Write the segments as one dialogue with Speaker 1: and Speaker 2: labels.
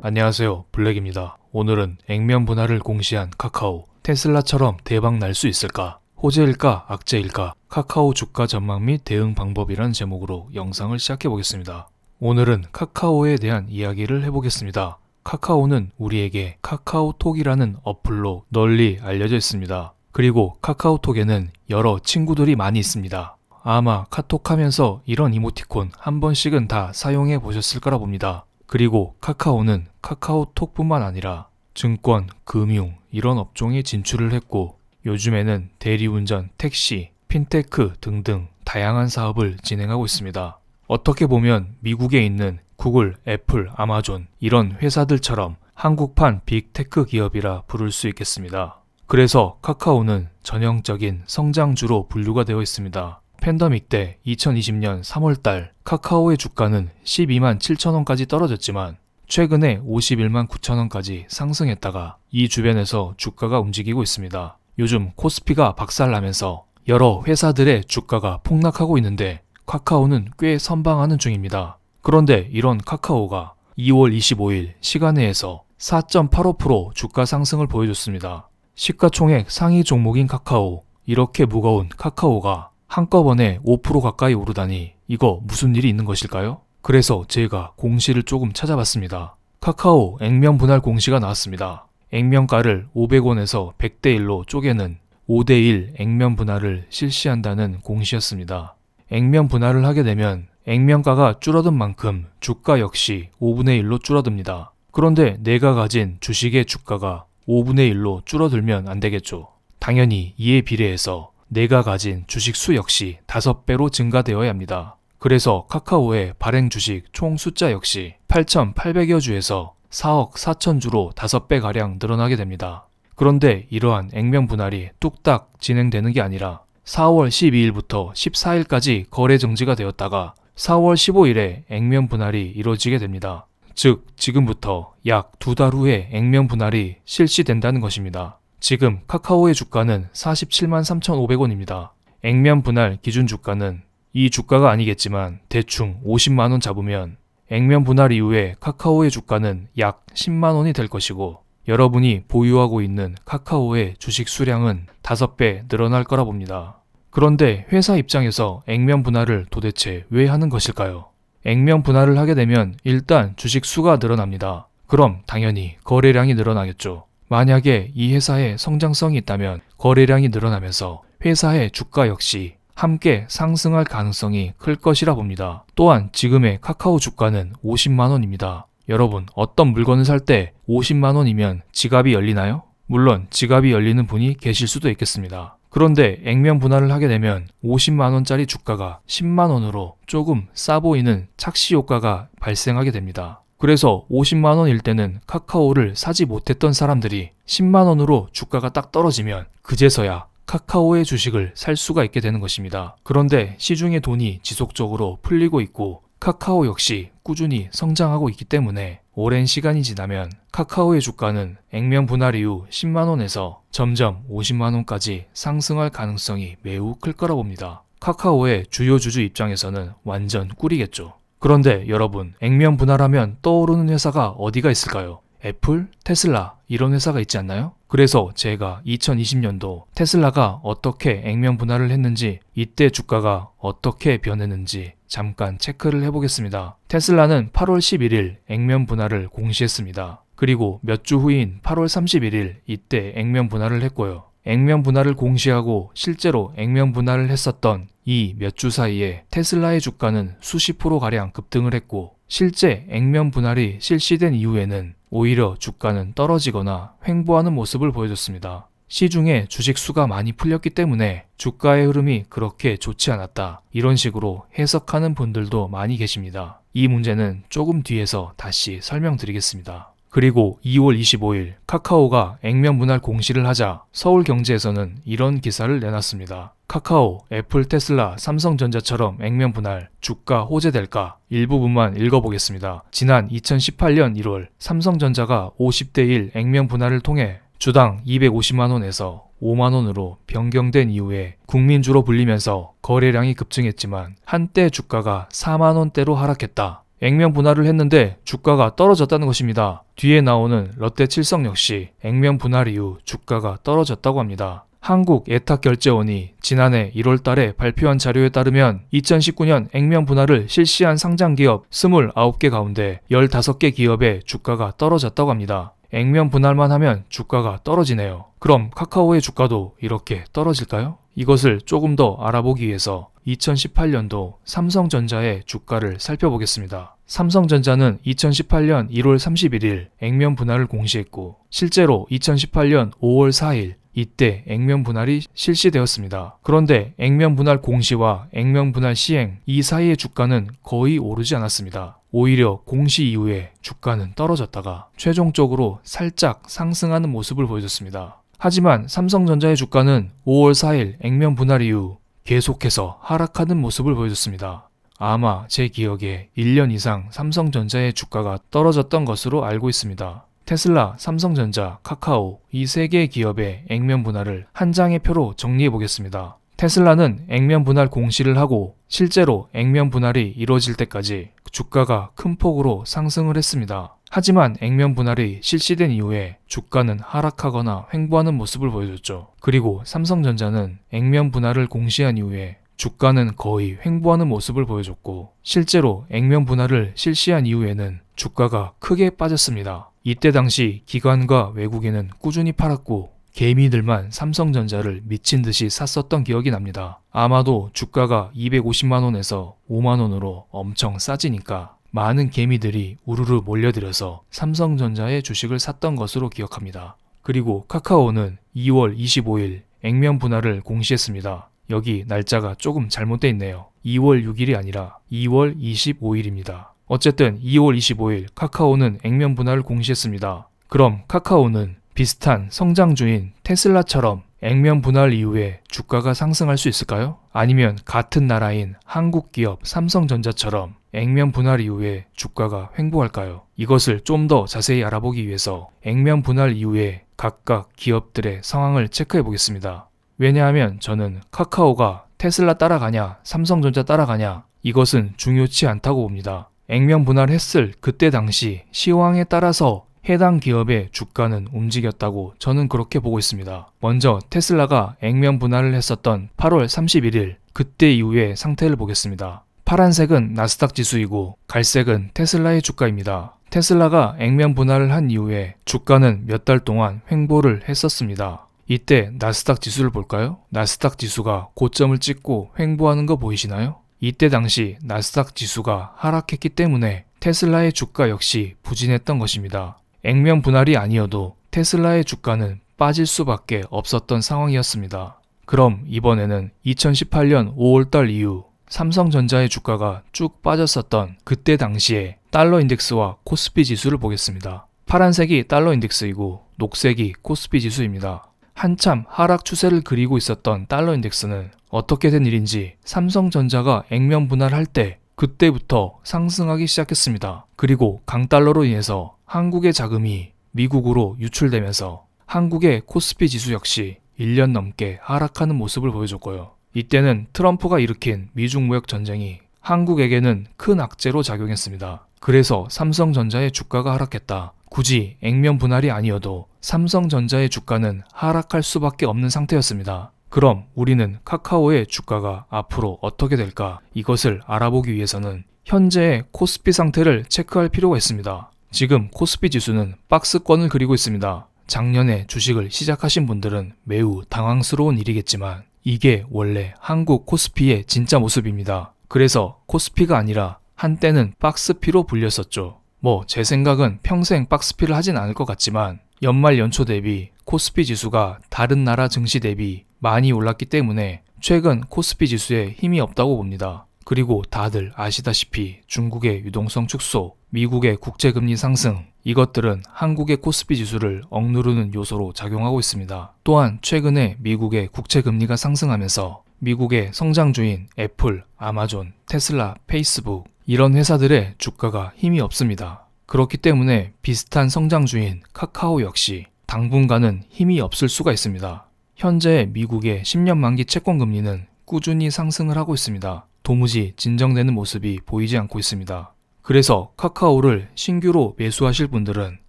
Speaker 1: 안녕하세요, 블랙입니다. 오늘은 액면 분할을 공시한 카카오, 테슬라처럼 대박 날 수 있을까? 호재일까 악재일까? 카카오 주가 전망 및 대응 방법이란 제목으로 영상을 시작해 보겠습니다. 오늘은 카카오에 대한 이야기를 해보겠습니다. 카카오는 우리에게 카카오톡이라는 어플로 널리 알려져 있습니다. 그리고 카카오톡에는 여러 친구들이 많이 있습니다. 아마 카톡하면서 이런 이모티콘 한 번씩은 다 사용해 보셨을 거라 봅니다. 그리고 카카오는 카카오톡뿐만 아니라 증권, 금융 이런 업종에 진출을 했고 요즘에는 대리운전, 택시, 핀테크 등등 다양한 사업을 진행하고 있습니다. 어떻게 보면 미국에 있는 구글, 애플, 아마존 이런 회사들처럼 한국판 빅테크 기업이라 부를 수 있겠습니다. 그래서 카카오는 전형적인 성장주로 분류가 되어 있습니다. 팬데믹 때 2020년 3월달 카카오의 주가는 12만 7천원까지 떨어졌지만 최근에 51만 9천원까지 상승했다가 이 주변에서 주가가 움직이고 있습니다. 요즘 코스피가 박살나면서 여러 회사들의 주가가 폭락하고 있는데 카카오는 꽤 선방하는 중입니다. 그런데 이런 카카오가 2월 25일 시간외에서 4.85% 주가 상승을 보여줬습니다. 시가총액 상위 종목인 카카오, 이렇게 무거운 카카오가 한꺼번에 5% 가까이 오르다니 이거 무슨 일이 있는 것일까요? 그래서 제가 공시를 조금 찾아봤습니다. 카카오 액면 분할 공시가 나왔습니다. 액면가를 500원에서 100대 1로 쪼개는 5대 1 액면 분할을 실시한다는 공시였습니다. 액면 분할을 하게 되면 액면가가 줄어든 만큼 주가 역시 5분의 1로 줄어듭니다. 그런데 내가 가진 주식의 주가가 5분의 1로 줄어들면 안 되겠죠. 당연히 이에 비례해서 내가 가진 주식 수 역시 5배로 증가되어야 합니다. 그래서 카카오의 발행 주식 총 숫자 역시 8,800여 주에서 4억 4천 주로 5배가량 늘어나게 됩니다. 그런데 이러한 액면 분할이 뚝딱 진행되는 게 아니라 4월 12일부터 14일까지 거래 정지가 되었다가 4월 15일에 액면 분할이 이루어지게 됩니다. 즉 지금부터 약 2달 후에 액면 분할이 실시된다는 것입니다. 지금 카카오의 주가는 47만 3,500원입니다. 액면 분할 기준 주가는 이 주가가 아니겠지만 대충 50만원 잡으면 액면 분할 이후에 카카오의 주가는 약 10만원이 될 것이고 여러분이 보유하고 있는 카카오의 주식 수량은 5배 늘어날 거라 봅니다. 그런데 회사 입장에서 액면 분할을 도대체 왜 하는 것일까요? 액면 분할을 하게 되면 일단 주식 수가 늘어납니다. 그럼 당연히 거래량이 늘어나겠죠. 만약에 이 회사에 성장성이 있다면 거래량이 늘어나면서 회사의 주가 역시 함께 상승할 가능성이 클 것이라 봅니다. 또한 지금의 카카오 주가는 50만원입니다. 여러분 어떤 물건을 살 때 50만원이면 지갑이 열리나요? 물론 지갑이 열리는 분이 계실 수도 있겠습니다. 그런데 액면 분할을 하게 되면 50만원짜리 주가가 10만원으로 조금 싸 보이는 착시 효과가 발생하게 됩니다. 그래서 50만원일 때는 카카오를 사지 못했던 사람들이 10만원으로 주가가 딱 떨어지면 그제서야 카카오의 주식을 살 수가 있게 되는 것입니다. 그런데 시중의 돈이 지속적으로 풀리고 있고 카카오 역시 꾸준히 성장하고 있기 때문에 오랜 시간이 지나면 카카오의 주가는 액면 분할 이후 10만원에서 점점 50만원까지 상승할 가능성이 매우 클 거라 봅니다. 카카오의 주요 주주 입장에서는 완전 꿀이겠죠. 그런데 여러분, 액면 분할하면 떠오르는 회사가 어디가 있을까요? 애플, 테슬라 이런 회사가 있지 않나요? 그래서 제가 2020년도 테슬라가 어떻게 액면 분할을 했는지 이때 주가가 어떻게 변했는지 잠깐 체크를 해보겠습니다. 테슬라는 8월 11일 액면 분할을 공시했습니다. 그리고 몇 주 후인 8월 31일 이때 액면 분할을 했고요. 액면 분할을 공시하고 실제로 액면 분할을 했었던 이 몇 주 사이에 테슬라의 주가는 수십 %가량 급등을 했고 실제 액면 분할이 실시된 이후에는 오히려 주가는 떨어지거나 횡보하는 모습을 보여줬습니다. 시중에 주식 수가 많이 풀렸기 때문에 주가의 흐름이 그렇게 좋지 않았다. 이런 식으로 해석하는 분들도 많이 계십니다. 이 문제는 조금 뒤에서 다시 설명드리겠습니다. 그리고 2월 25일 카카오가 액면 분할 공시를 하자 서울경제에서는 이런 기사를 내놨습니다. 카카오, 애플, 테슬라, 삼성전자처럼 액면 분할, 주가 호재될까? 일부분만 읽어보겠습니다. 지난 2018년 1월 삼성전자가 50대 1 액면 분할을 통해 주당 250만원에서 5만원으로 변경된 이후에 국민주로 불리면서 거래량이 급증했지만 한때 주가가 4만원대로 하락했다. 액면 분할을 했는데 주가가 떨어졌다는 것입니다. 뒤에 나오는 롯데칠성 역시 액면 분할 이후 주가가 떨어졌다고 합니다. 한국예탁결제원이 지난해 1월 달에 발표한 자료에 따르면 2019년 액면 분할을 실시한 상장기업 29개 가운데 15개 기업의 주가가 떨어졌다고 합니다. 액면 분할만 하면 주가가 떨어지네요. 그럼 카카오의 주가도 이렇게 떨어질까요? 이것을 조금 더 알아보기 위해서 2018년도 삼성전자의 주가를 살펴보겠습니다. 삼성전자는 2018년 1월 31일 액면 분할을 공시했고 실제로 2018년 5월 4일 이때 액면 분할이 실시되었습니다. 그런데 액면 분할 공시와 액면 분할 시행 이 사이의 주가는 거의 오르지 않았습니다. 오히려 공시 이후에 주가는 떨어졌다가 최종적으로 살짝 상승하는 모습을 보여줬습니다. 하지만 삼성전자의 주가는 5월 4일 액면 분할 이후 계속해서 하락하는 모습을 보여줬습니다. 아마 제 기억에 1년 이상 삼성전자의 주가가 떨어졌던 것으로 알고 있습니다. 테슬라, 삼성전자, 카카오 이 세 개의 기업의 액면 분할을 한 장의 표로 정리해 보겠습니다. 테슬라는 액면 분할 공시를 하고 실제로 액면 분할이 이루어질 때까지 주가가 큰 폭으로 상승을 했습니다. 하지만 액면 분할이 실시된 이후에 주가는 하락하거나 횡보하는 모습을 보여줬죠. 그리고 삼성전자는 액면 분할을 공시한 이후에 주가는 거의 횡보하는 모습을 보여줬고 실제로 액면 분할을 실시한 이후에는 주가가 크게 빠졌습니다. 이때 당시 기관과 외국인은 꾸준히 팔았고 개미들만 삼성전자를 미친 듯이 샀었던 기억이 납니다. 아마도 주가가 250만원에서 5만원으로 엄청 싸지니까 많은 개미들이 우르르 몰려들어서 삼성전자의 주식을 샀던 것으로 기억합니다. 그리고 카카오는 2월 25일 액면 분할을 공시했습니다. 여기 날짜가 조금 잘못되어 있네요. 2월 6일이 아니라 2월 25일입니다. 어쨌든 2월 25일 카카오는 액면 분할을 공시했습니다. 그럼 카카오는 비슷한 성장주인 테슬라처럼 액면 분할 이후에 주가가 상승할 수 있을까요? 아니면 같은 나라인 한국 기업 삼성전자처럼 액면 분할 이후에 주가가 횡보할까요? 이것을 좀 더 자세히 알아보기 위해서 액면 분할 이후에 각각 기업들의 상황을 체크해 보겠습니다. 왜냐하면 저는 카카오가 테슬라 따라가냐 삼성전자 따라가냐 이것은 중요치 않다고 봅니다. 액면 분할했을 그때 당시 시황에 따라서 해당 기업의 주가는 움직였다고 저는 그렇게 보고 있습니다. 먼저 테슬라가 액면 분할을 했었던 8월 31일 그때 이후의 상태를 보겠습니다. 파란색은 나스닥 지수이고 갈색은 테슬라의 주가입니다. 테슬라가 액면 분할을 한 이후에 주가는 몇 달 동안 횡보를 했었습니다. 이때 나스닥 지수를 볼까요? 나스닥 지수가 고점을 찍고 횡보하는 거 보이시나요? 이때 당시 나스닥 지수가 하락했기 때문에 테슬라의 주가 역시 부진했던 것입니다. 액면 분할이 아니어도 테슬라의 주가는 빠질 수밖에 없었던 상황이었습니다. 그럼 이번에는 2018년 5월달 이후 삼성전자의 주가가 쭉 빠졌었던 그때 당시에 달러 인덱스와 코스피 지수를 보겠습니다. 파란색이 달러 인덱스이고 녹색이 코스피 지수입니다. 한참 하락 추세를 그리고 있었던 달러 인덱스는 어떻게 된 일인지 삼성전자가 액면 분할할 때 그때부터 상승하기 시작했습니다. 그리고 강달러로 인해서 한국의 자금이 미국으로 유출되면서 한국의 코스피 지수 역시 1년 넘게 하락하는 모습을 보여줬고요. 이때는 트럼프가 일으킨 미중 무역 전쟁이 한국에게는 큰 악재로 작용했습니다. 그래서 삼성전자의 주가가 하락했다. 굳이 액면 분할이 아니어도 삼성전자의 주가는 하락할 수밖에 없는 상태였습니다. 그럼 우리는 카카오의 주가가 앞으로 어떻게 될까? 이것을 알아보기 위해서는 현재의 코스피 상태를 체크할 필요가 있습니다. 지금 코스피 지수는 박스권을 그리고 있습니다. 작년에 주식을 시작하신 분들은 매우 당황스러운 일이겠지만 이게 원래 한국 코스피의 진짜 모습입니다. 그래서 코스피가 아니라 한때는 박스피로 불렸었죠. 제 생각은 평생 박스피를 하진 않을 것 같지만 연말 연초 대비 코스피 지수가 다른 나라 증시 대비 많이 올랐기 때문에 최근 코스피 지수에 힘이 없다고 봅니다. 그리고 다들 아시다시피 중국의 유동성 축소, 미국의 국제금리 상승, 이것들은 한국의 코스피 지수를 억누르는 요소로 작용하고 있습니다. 또한 최근에 미국의 국채금리가 상승하면서 미국의 성장주인 애플, 아마존, 테슬라, 페이스북 이런 회사들의 주가가 힘이 없습니다. 그렇기 때문에 비슷한 성장주인 카카오 역시 당분간은 힘이 없을 수가 있습니다. 현재 미국의 10년 만기 채권 금리는 꾸준히 상승을 하고 있습니다. 도무지 진정되는 모습이 보이지 않고 있습니다. 그래서 카카오를 신규로 매수하실 분들은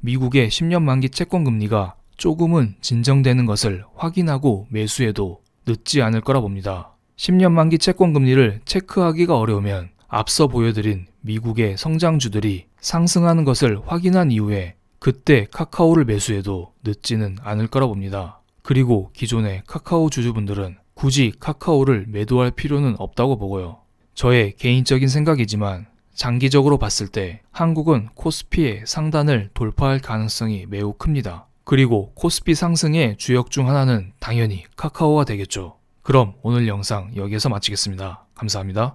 Speaker 1: 미국의 10년 만기 채권 금리가 조금은 진정되는 것을 확인하고 매수해도 늦지 않을 거라 봅니다. 10년 만기 채권 금리를 체크하기가 어려우면 앞서 보여드린 미국의 성장주들이 상승하는 것을 확인한 이후에 그때 카카오를 매수해도 늦지는 않을 거라 봅니다. 그리고 기존의 카카오 주주분들은 굳이 카카오를 매도할 필요는 없다고 보고요. 저의 개인적인 생각이지만 장기적으로 봤을 때 한국은 코스피의 상단을 돌파할 가능성이 매우 큽니다. 그리고 코스피 상승의 주역 중 하나는 당연히 카카오가 되겠죠. 그럼 오늘 영상 여기에서 마치겠습니다. 감사합니다.